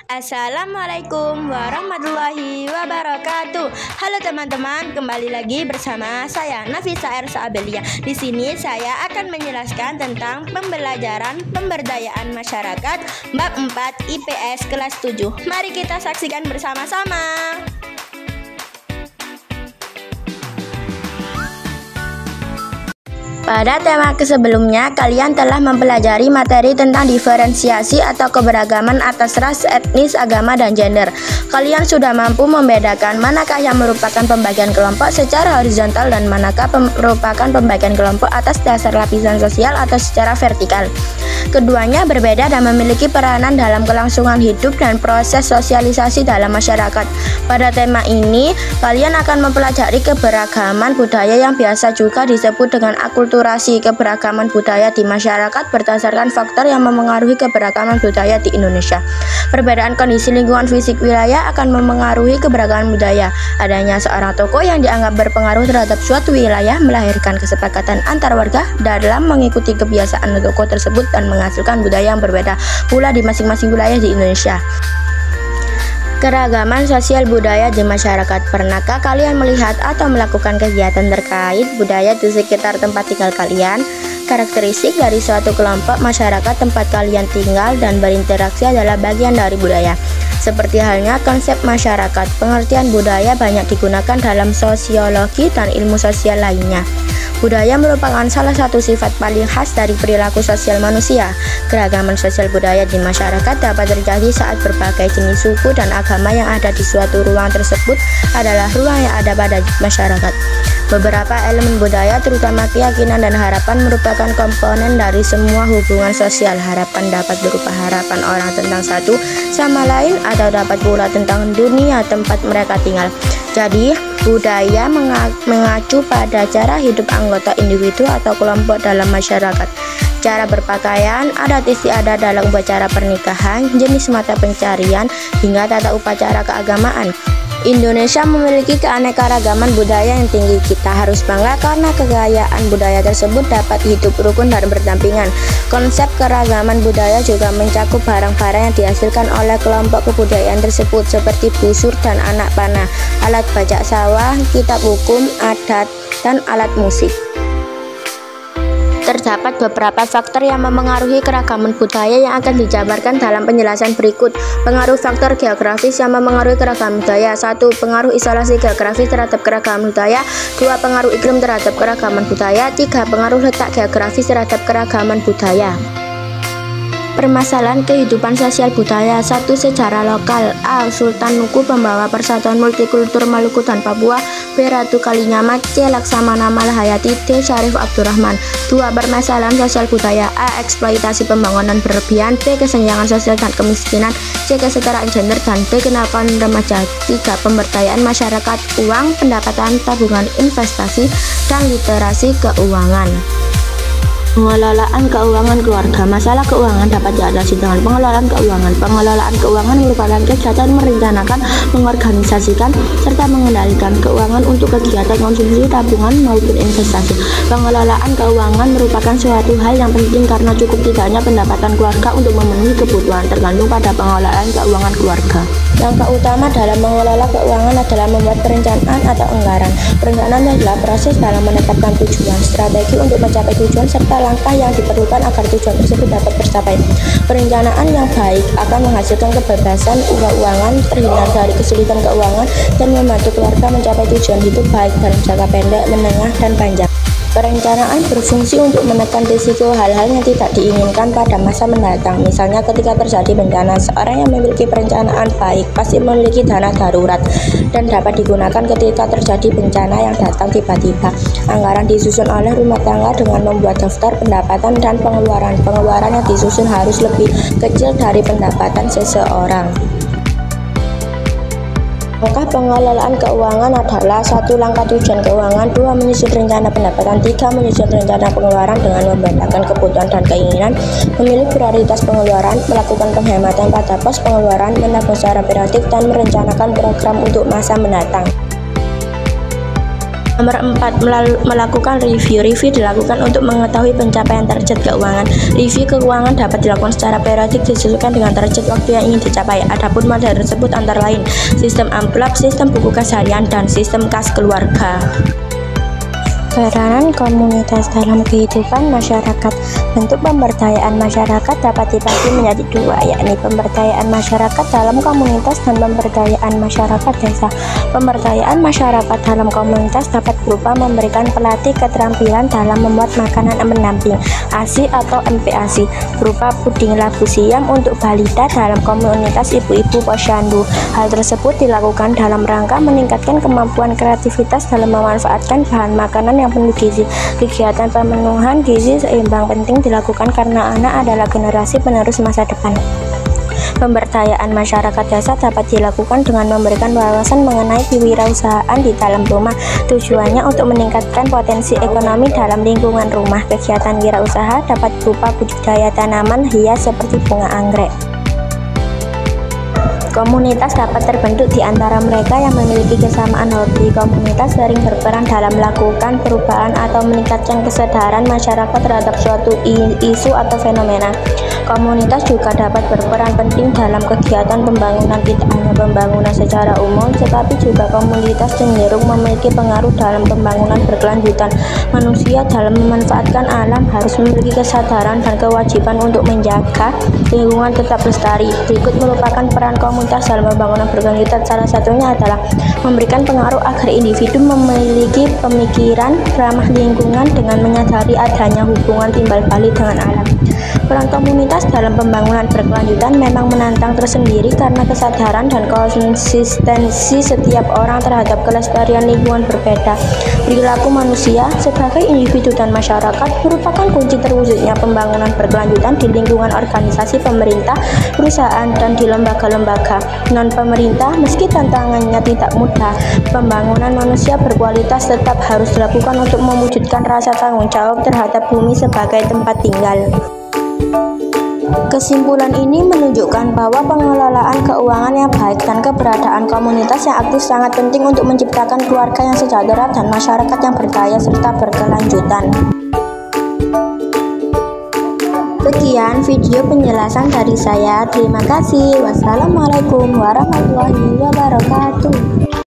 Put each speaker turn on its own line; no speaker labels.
Assalamualaikum warahmatullahi wabarakatuh. Halo teman-teman, kembali lagi bersama saya Nafisa Ersa Abelia. Di sini saya akan menjelaskan tentang pembelajaran pemberdayaan masyarakat bab 4 IPS kelas 7. Mari kita saksikan bersama-sama. Pada tema sebelumnya, kalian telah mempelajari materi tentang diferensiasi atau keberagaman atas ras, etnis, agama, dan gender. Kalian sudah mampu membedakan manakah yang merupakan pembagian kelompok secara horizontal dan manakah merupakan pembagian kelompok atas dasar lapisan sosial atau secara vertikal. Keduanya berbeda dan memiliki peranan dalam kelangsungan hidup dan proses sosialisasi dalam masyarakat. Pada tema ini, kalian akan mempelajari keberagaman budaya yang biasa juga disebut dengan akulturasi. Keberagaman budaya di masyarakat berdasarkan faktor yang memengaruhi keberagaman budaya di Indonesia. Perbedaan kondisi lingkungan fisik wilayah akan memengaruhi keberagaman budaya. Adanya seorang tokoh yang dianggap berpengaruh terhadap suatu wilayah melahirkan kesepakatan antar warga dalam mengikuti kebiasaan tokoh tersebut dan menghasilkan budaya yang berbeda pula di masing-masing wilayah di Indonesia. Keragaman sosial budaya di masyarakat. Pernahkah kalian melihat atau melakukan kegiatan terkait budaya di sekitar tempat tinggal kalian? Karakteristik dari suatu kelompok masyarakat tempat kalian tinggal dan berinteraksi adalah bagian dari budaya. Seperti halnya konsep masyarakat, pengertian budaya banyak digunakan dalam sosiologi dan ilmu sosial lainnya. Budaya merupakan salah satu sifat paling khas dari perilaku sosial manusia. Keragaman sosial budaya di masyarakat dapat terjadi saat berbagai jenis suku dan agama yang ada di suatu ruang tersebut adalah ruang yang ada pada masyarakat. Beberapa elemen budaya, terutama keyakinan dan harapan, merupakan komponen dari semua hubungan sosial. Harapan dapat berupa harapan orang tentang satu sama lain atau dapat pula tentang dunia tempat mereka tinggal. Jadi, budaya mengacu pada cara hidup anggota individu atau kelompok dalam masyarakat. Cara berpakaian, adat istiadat dalam upacara pernikahan, jenis mata pencarian, hingga tata upacara keagamaan. Indonesia memiliki keanekaragaman budaya yang tinggi. Kita harus bangga karena kekayaan budaya tersebut dapat hidup rukun dan berdampingan. Konsep keragaman budaya juga mencakup barang-barang yang dihasilkan oleh kelompok kebudayaan tersebut seperti busur dan anak panah, alat bajak sawah, kitab hukum, adat, dan alat musik. Terdapat beberapa faktor yang memengaruhi keragaman budaya yang akan dijabarkan dalam penjelasan berikut. Pengaruh faktor geografis yang memengaruhi keragaman budaya. 1. Pengaruh isolasi geografis terhadap keragaman budaya. 2. Pengaruh iklim terhadap keragaman budaya. 3. Pengaruh letak geografis terhadap keragaman budaya. Permasalahan kehidupan sosial budaya. 1. Sejarah lokal. A. Sultan Nuku pembawa persatuan multikultur Maluku dan Papua. B. Ratu Kalinyamat. C. Laksamana Malahayati. D. Syarif Abdurrahman. 2. Permasalahan sosial budaya. A. Eksploitasi pembangunan berlebihan. B. Kesenjangan sosial dan kemiskinan. C. Kesetaraan gender. Dan D. Kenakalan remaja. 3. Pemberdayaan masyarakat. Uang, pendapatan, tabungan, investasi, dan literasi keuangan. Pengelolaan keuangan keluarga. Masalah keuangan dapat diatasi dengan pengelolaan keuangan. Pengelolaan keuangan merupakan kegiatan merencanakan, mengorganisasikan, serta mengendalikan keuangan untuk kegiatan konsumsi, tabungan, maupun investasi. Pengelolaan keuangan merupakan suatu hal yang penting karena cukup tidaknya pendapatan keluarga untuk memenuhi kebutuhan tergantung pada pengelolaan keuangan keluarga. Langkah utama dalam mengelola keuangan adalah membuat perencanaan atau anggaran. Perencanaan adalah proses dalam menetapkan tujuan, strategi untuk mencapai tujuan, serta langkah yang diperlukan agar tujuan tersebut dapat tercapai. Perencanaan yang baik akan menghasilkan kebebasan keuangan, terhindar dari kesulitan keuangan, dan membantu keluarga mencapai tujuan hidup baik dalam jangka pendek, menengah, dan panjang. Perencanaan berfungsi untuk menekan risiko hal-hal yang tidak diinginkan pada masa mendatang. Misalnya ketika terjadi bencana, seorang yang memiliki perencanaan baik pasti memiliki dana darurat dan dapat digunakan ketika terjadi bencana yang datang tiba-tiba. Anggaran disusun oleh rumah tangga dengan membuat daftar pendapatan dan pengeluaran. Pengeluaran yang disusun harus lebih kecil dari pendapatan seseorang. Langkah pengelolaan keuangan adalah 1. Langkah tujuan keuangan. 2. Menyusun rencana pendapatan. 3. Menyusun rencana pengeluaran dengan membedakan kebutuhan dan keinginan. Memilih prioritas pengeluaran. Melakukan penghematan pada pos pengeluaran. Menabung secara periodik dan merencanakan program untuk masa mendatang. Nomor 4, melakukan review. Review dilakukan untuk mengetahui pencapaian target keuangan. Review keuangan dapat dilakukan secara periodik disesuaikan dengan target waktu yang ingin dicapai. Adapun model tersebut antara lain sistem amplop, sistem buku kas harian, dan sistem kas keluarga. Peranan komunitas dalam kehidupan masyarakat. Bentuk pemberdayaan masyarakat dapat dibagi menjadi dua, yakni pemberdayaan masyarakat dalam komunitas dan pemberdayaan masyarakat desa. Pemberdayaan masyarakat dalam komunitas dapat berupa memberikan pelatih keterampilan dalam membuat makanan pendamping ASI atau MPASI, berupa puding labu siam untuk balita dalam komunitas ibu-ibu posyandu. Hal tersebut dilakukan dalam rangka meningkatkan kemampuan kreativitas dalam memanfaatkan bahan makanan yang penuh gizi. Kegiatan pemenuhan gizi seimbang penting dilakukan karena anak adalah generasi penerus masa depan. Pemberdayaan masyarakat desa dapat dilakukan dengan memberikan wawasan mengenai kewirausahaan di dalam rumah. Tujuannya untuk meningkatkan potensi ekonomi dalam lingkungan rumah. Kegiatan wirausaha dapat berupa budidaya tanaman hias seperti bunga anggrek. Komunitas dapat terbentuk di antara mereka yang memiliki kesamaan hobi. Komunitas sering berperan dalam melakukan perubahan atau meningkatkan kesadaran masyarakat terhadap suatu isu atau fenomena. Komunitas juga dapat berperan penting dalam kegiatan pembangunan, tidak hanya pembangunan secara umum, tetapi juga komunitas cenderung memiliki pengaruh dalam pembangunan berkelanjutan. Manusia dalam memanfaatkan alam harus memiliki kesadaran dan kewajiban untuk menjaga lingkungan tetap lestari. Berikut merupakan peran komunitas dalam pembangunan berkelanjutan. Salah satunya adalah memberikan pengaruh agar individu memiliki pemikiran ramah lingkungan dengan menyadari adanya hubungan timbal balik dengan alam. Peran komunitas dalam pembangunan berkelanjutan memang menantang tersendiri karena kesadaran dan konsistensi setiap orang terhadap kelestarian lingkungan berbeda. Perilaku manusia sebagai individu dan masyarakat merupakan kunci terwujudnya pembangunan berkelanjutan di lingkungan organisasi pemerintah, perusahaan, dan di lembaga-lembaga non-pemerintah. Meski tantangannya tidak mudah, pembangunan manusia berkualitas tetap harus dilakukan untuk mewujudkan rasa tanggung jawab terhadap bumi sebagai tempat tinggal. Kesimpulan ini menunjukkan bahwa pengelolaan keuangan yang baik dan keberadaan komunitas yang aktif sangat penting untuk menciptakan keluarga yang sejahtera dan masyarakat yang berdaya serta berkelanjutan. Sekian video penjelasan dari saya. Terima kasih. Wassalamualaikum warahmatullahi wabarakatuh.